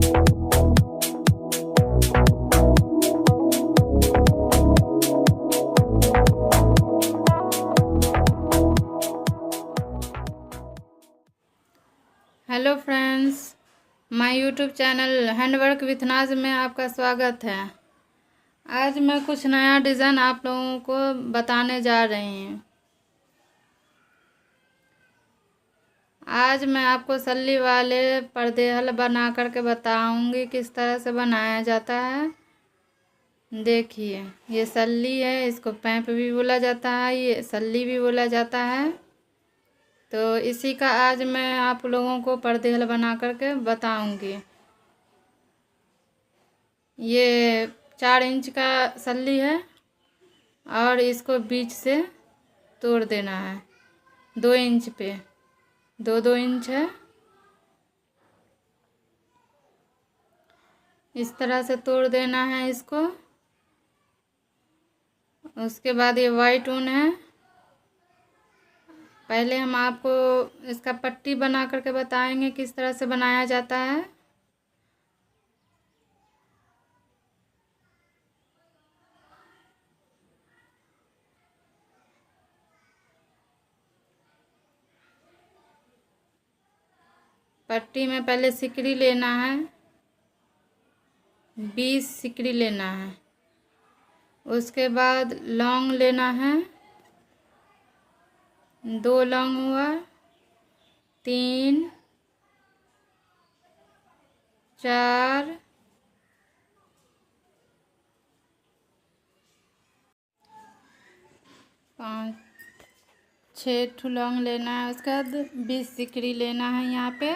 Hello friends, my YouTube channel handwork with नाज में आपका स्वागत है। आज मैं कुछ नया डिज़ाइन आप लोगों को बताने जा रही हूँ। आज मैं आपको सल्ली वाले पर्दे हल बना करके बताऊंगी किस तरह से बनाया जाता है। देखिए, ये सल्ली है, इसको पैंप भी बोला जाता है, ये सल्ली भी बोला जाता है। तो इसी का आज मैं आप लोगों को पर्दे हल बना करके बताऊंगी। ये 4 इंच का सल्ली है और इसको बीच से तोड़ देना है। 2 इंच पे 2 इंच है, इस तरह से तोड़ देना है इसको। उसके बाद ये वाइट ऊन है। पहले हम आपको इसका पट्टी बना करके बताएंगे किस तरह से बनाया जाता है। पट्टी में पहले सिकड़ी लेना है, 20 सिकड़ी लेना है। उसके बाद लौंग लेना है, 2 लौंग हुआ, 3 4 5 6 ठो लौंग लेना है। उसके बाद 20 सिकड़ी लेना है। यहाँ पे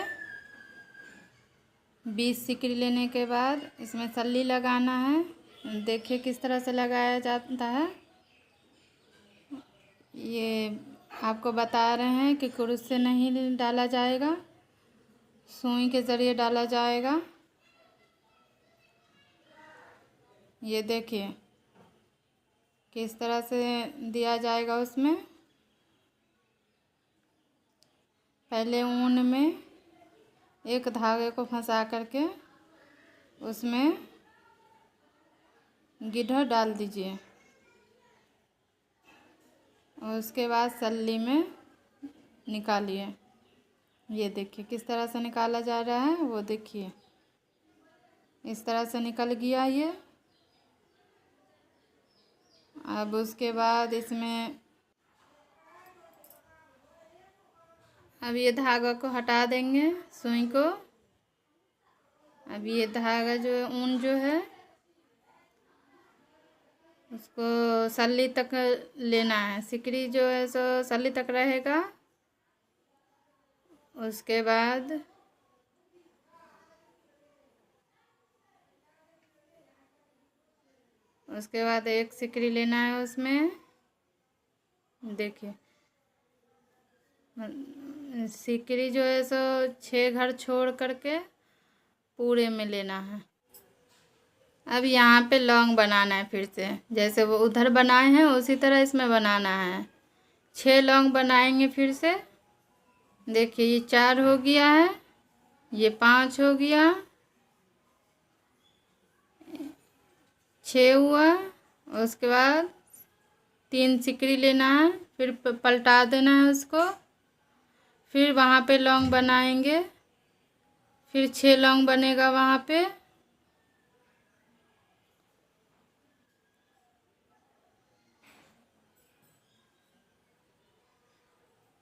20 सिकड़ी लेने के बाद इसमें सल्ली लगाना है। देखिए किस तरह से लगाया जाता है। ये आपको बता रहे हैं कि कुरुस से नहीं डाला जाएगा, सुई के ज़रिए डाला जाएगा। ये देखिए किस तरह से दिया जाएगा। उसमें पहले ऊन में एक धागे को फंसा करके उसमें गिद्धर डाल दीजिए। और उसके बाद सल्ली में निकालिए। ये देखिए किस तरह से निकाला जा रहा है, वो देखिए इस तरह से निकल गया ये। अब उसके बाद इसमें अब ये धागा को हटा देंगे, सुई को। अब ये धागा जो है, ऊन जो है, उसको सल्ली तक लेना है। सिकड़ी जो है सो सल्ली तक रहेगा। उसके बाद एक सिकड़ी लेना है उसमें। देखिए सिकड़ी जो है सो 6 घर छोड़ करके पूरे में लेना है। अब यहाँ पे लौंग बनाना है फिर से, जैसे वो उधर बनाए हैं उसी तरह इसमें बनाना है। 6 लौंग बनाएंगे फिर से। देखिए ये 4 हो गया है, ये 5 हो गया, 6 हुआ। उसके बाद 3 सिकड़ी लेना है, फिर पलटा देना है उसको। फिर वहाँ पे लौंग बनाएंगे, फिर 6 लौंग बनेगा वहाँ पे।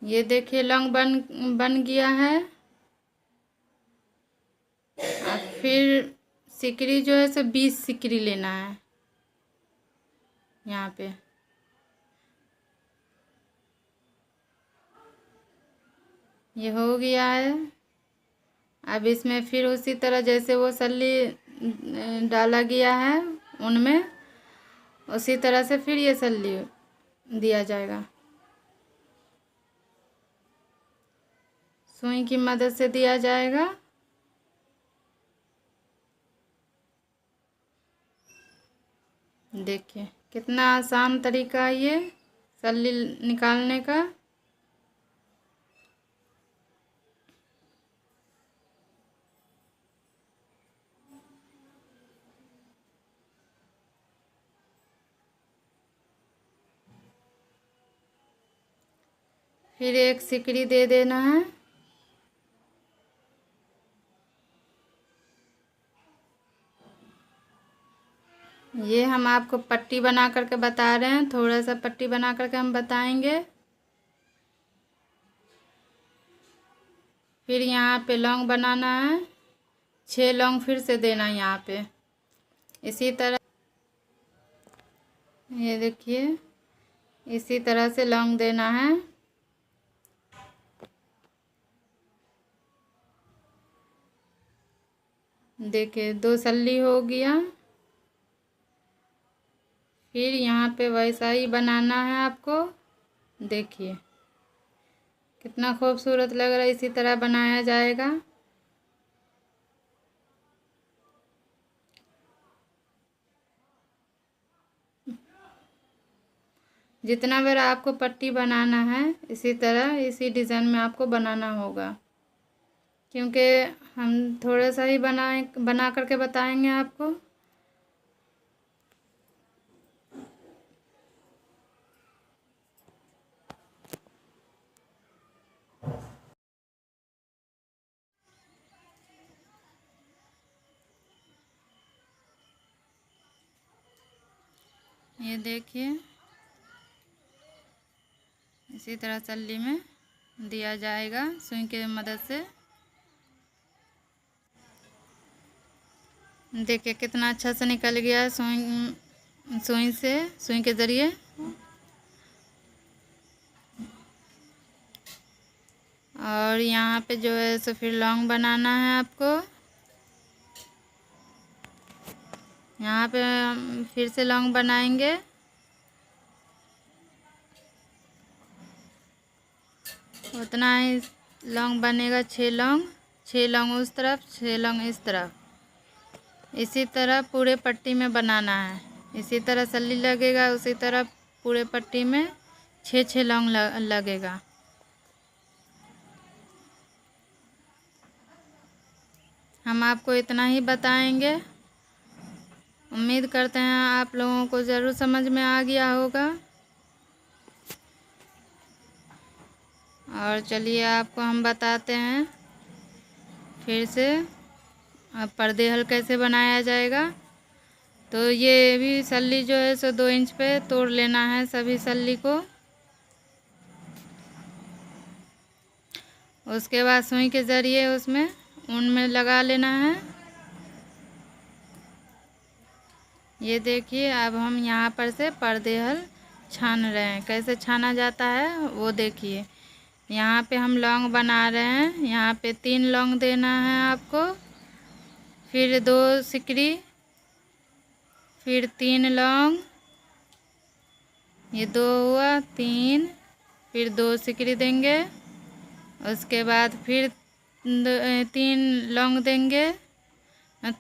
ये देखिए लौंग बन गया है। और फिर सिकड़ी जो है सो 20 सिकड़ी लेना है यहाँ पे। ये हो गया है। अब इसमें फिर उसी तरह जैसे वो सल्ली डाला गया है उनमें, उसी तरह से फिर ये सल्ली दिया जाएगा। सुई की मदद से दिया जाएगा। देखिए कितना आसान तरीका है ये सल्ली निकालने का। फिर एक सिकड़ी दे देना है। ये हम आपको पट्टी बना करके बता रहे हैं, थोड़ा सा पट्टी बना करके हम बताएंगे। फिर यहाँ पे लौंग बनाना है, 6 लौंग फिर से देना है यहाँ पे। इसी तरह ये देखिए, इसी तरह से लौंग देना है। देखिए 2 सल्ली हो गया। फिर यहाँ पे वैसा ही बनाना है आपको। देखिए कितना खूबसूरत लग रहा है, इसी तरह बनाया जाएगा। जितना बार आपको पट्टी बनाना है, इसी तरह इसी डिज़ाइन में आपको बनाना होगा, क्योंकि हम थोड़ा सा ही बना करके बताएंगे आपको। ये देखिए इसी तरह सल्ली में दिया जाएगा सुई के मदद से। देखिए कितना अच्छा से निकल गया सुई के ज़रिए। और यहाँ पे जो है सो फिर लौंग बनाना है आपको। यहाँ पे हम फिर से लौंग बनाएंगे। उतना ही लौंग बनेगा, 6 लौंग, 6 लौंग उस तरफ, 6 लौंग इस तरफ। इसी तरह पूरे पट्टी में बनाना है। इसी तरह सल्ली लगेगा, उसी तरह पूरे पट्टी में 6 लौंग लगेगा। हम आपको इतना ही बताएंगे। उम्मीद करते हैं आप लोगों को ज़रूर समझ में आ गया होगा। और चलिए आपको हम बताते हैं फिर से पर्दे हल कैसे बनाया जाएगा। तो ये भी सल्ली जो है सो 2 इंच पे तोड़ लेना है सभी सल्ली को। उसके बाद सुई के ज़रिए उसमें ऊन में लगा लेना है। ये देखिए अब हम यहाँ पर से पर्दे हल छान रहे हैं। कैसे छाना जाता है वो देखिए। यहाँ पे हम लौंग बना रहे हैं। यहाँ पे 3 लौंग देना है आपको, फिर 2 सिकड़ी, फिर 3 लौंग, ये 2 हुआ, 3, फिर 2 सिकड़ी देंगे। उसके बाद फिर 3 लौंग देंगे।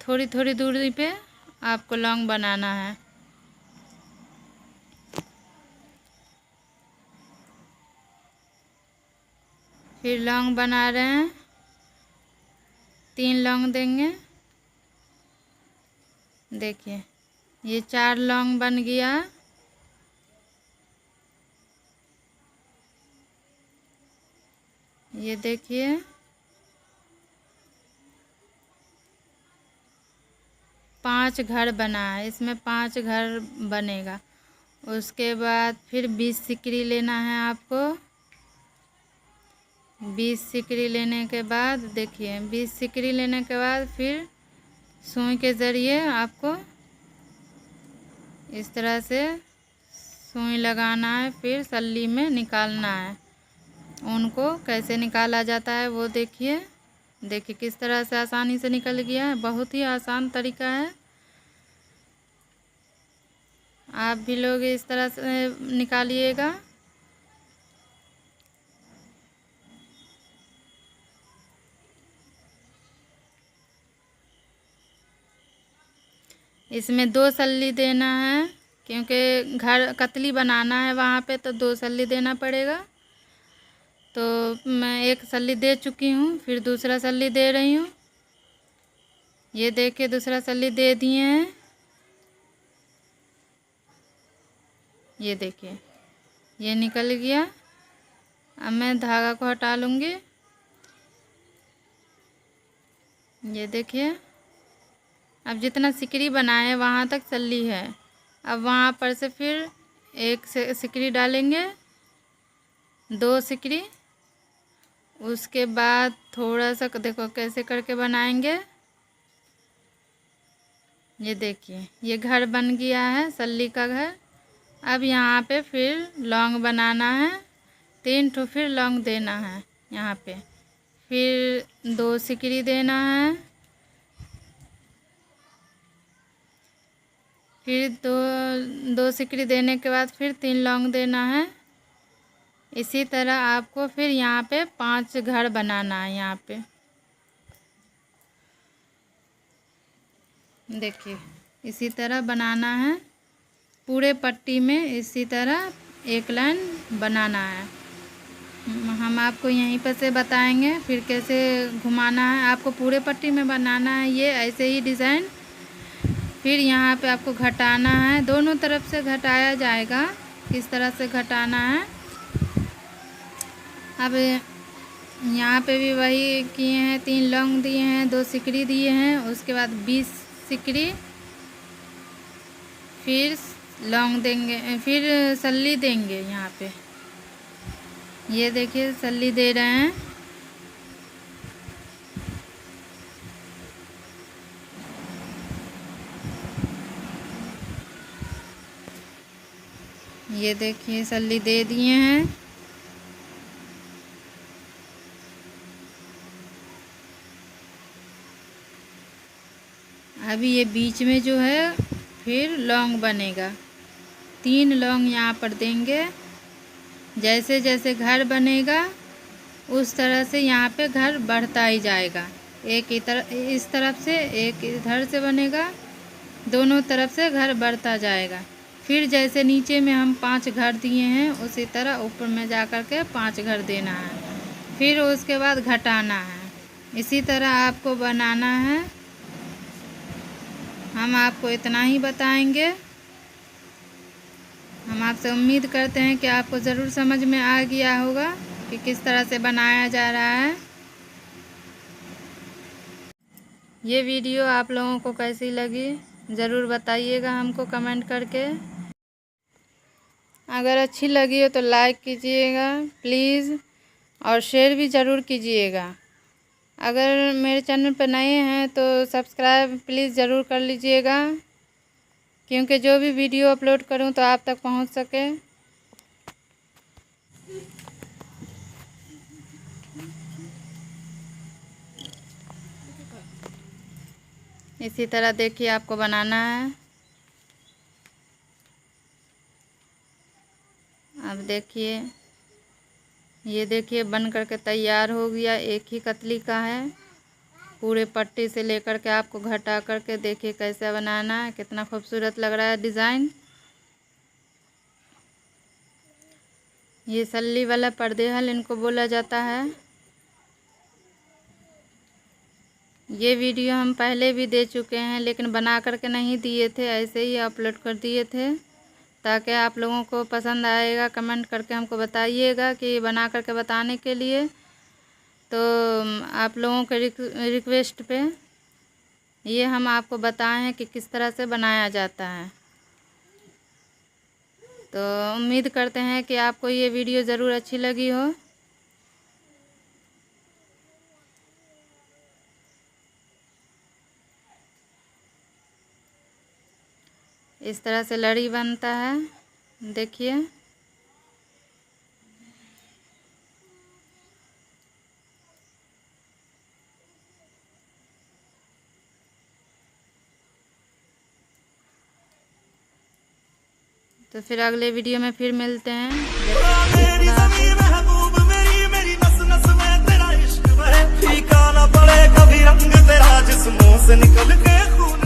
थोड़ी थोड़ी दूरी पे आपको लौंग बनाना है। फिर लौंग बना रहे हैं, 3 लौंग देंगे। देखिए ये 4 लौंग बन गया। ये देखिए पाँच घर बना है, इसमें 5 घर बनेगा। उसके बाद फिर 20 सिकड़ी लेना है आपको। 20 सिकड़ी लेने के बाद देखिए 20 सिकड़ी लेने के बाद फिर सुई के ज़रिए आपको इस तरह से सुई लगाना है, फिर सल्ली में निकालना है। उनको कैसे निकाला जाता है वो देखिए। देखिए किस तरह से आसानी से निकल गया है, बहुत ही आसान तरीका है। आप भी लोग इस तरह से निकालिएगा। इसमें 2 सल्ली देना है, क्योंकि घर कतली बनाना है वहाँ पे, तो 2 सल्ली देना पड़ेगा। तो मैं 1 सल्ली दे चुकी हूँ, फिर दूसरा सल्ली दे रही हूँ। ये देखिए दूसरा सल्ली दे दिए हैं। ये देखिए ये निकल गया। अब मैं धागा को हटा लूँगी। ये देखिए, अब जितना सिकड़ी बनाए वहाँ तक सल्ली है। अब वहाँ पर से फिर एक सिकड़ी डालेंगे, 2 सिकड़ी, उसके बाद थोड़ा सा देखो कैसे करके बनाएंगे। ये देखिए, ये घर बन गया है सल्ली का घर। अब यहाँ पे फिर लौंग बनाना है, 3 ठो फिर लौंग देना है यहाँ पे, फिर 2 सिकड़ी देना है, फिर दो सिकड़ी देने के बाद फिर 3 लौंग देना है। इसी तरह आपको फिर यहाँ पे 5 घर बनाना है। यहाँ पे देखिए, इसी तरह बनाना है पूरे पट्टी में, इसी तरह एक लाइन बनाना है। हम आपको यहीं पर से बताएंगे फिर कैसे घुमाना है। आपको पूरे पट्टी में बनाना है ये ऐसे ही डिज़ाइन। फिर यहाँ पे आपको घटाना है, दोनों तरफ से घटाया जाएगा, किस तरह से घटाना है। अब यहाँ पे भी वही किए हैं, 3 लौंग दिए हैं, 2 सिकड़ी दिए हैं, उसके बाद 20 सिकड़ी, फिर लौंग देंगे, फिर सल्ली देंगे। यहाँ पे ये देखिए सल्ली दे रहे हैं। ये देखिए सल्ली दे दिए हैं। अभी ये बीच में जो है फिर लौंग बनेगा, 3 लौंग यहाँ पर देंगे। जैसे जैसे घर बनेगा उस तरह से यहाँ पे घर बढ़ता ही जाएगा। एक इस तरफ से, एक इधर से बनेगा, दोनों तरफ से घर बढ़ता जाएगा। फिर जैसे नीचे में हम 5 घर दिए हैं उसी तरह ऊपर में जा कर के 5 घर देना है, फिर उसके बाद घटाना है। इसी तरह आपको बनाना है। हम आपको इतना ही बताएंगे। हम आपसे उम्मीद करते हैं कि आपको ज़रूर समझ में आ गया होगा कि किस तरह से बनाया जा रहा है। ये वीडियो आप लोगों को कैसी लगी ज़रूर बताइएगा हमको कमेंट करके। अगर अच्छी लगी हो तो लाइक कीजिएगा प्लीज़, और शेयर भी ज़रूर कीजिएगा। अगर मेरे चैनल पर नए हैं तो सब्सक्राइब प्लीज़ ज़रूर कर लीजिएगा, क्योंकि जो भी वीडियो अपलोड करूं तो आप तक पहुंच सके। इसी तरह देखिए आपको बनाना है। अब देखिए, ये देखिए बन करके तैयार हो गया। एक ही कतली का है, पूरे पट्टी से लेकर के आपको घटा करके देखिए कैसे बनाना है। कितना खूबसूरत लग रहा है डिज़ाइन। ये सल्ली वाला पर्देहल इनको बोला जाता है। ये वीडियो हम पहले भी दे चुके हैं, लेकिन बना करके नहीं दिए थे, ऐसे ही अपलोड कर दिए थे ताकि आप लोगों को पसंद आएगा। कमेंट करके हमको बताइएगा कि बना करके बताने के लिए। तो आप लोगों के रिक्वेस्ट पे ये हम आपको बताएं हैं कि किस तरह से बनाया जाता है। तो उम्मीद करते हैं कि आपको ये वीडियो ज़रूर अच्छी लगी हो। इस तरह से लड़ी बनता है, देखिए। तो फिर अगले वीडियो में फिर मिलते हैं। मेरी महबूब मेरी नस नस में तेरा इश्क है, फीका ना पड़े कभी रंग तेरा जिस्मों से निकल के खून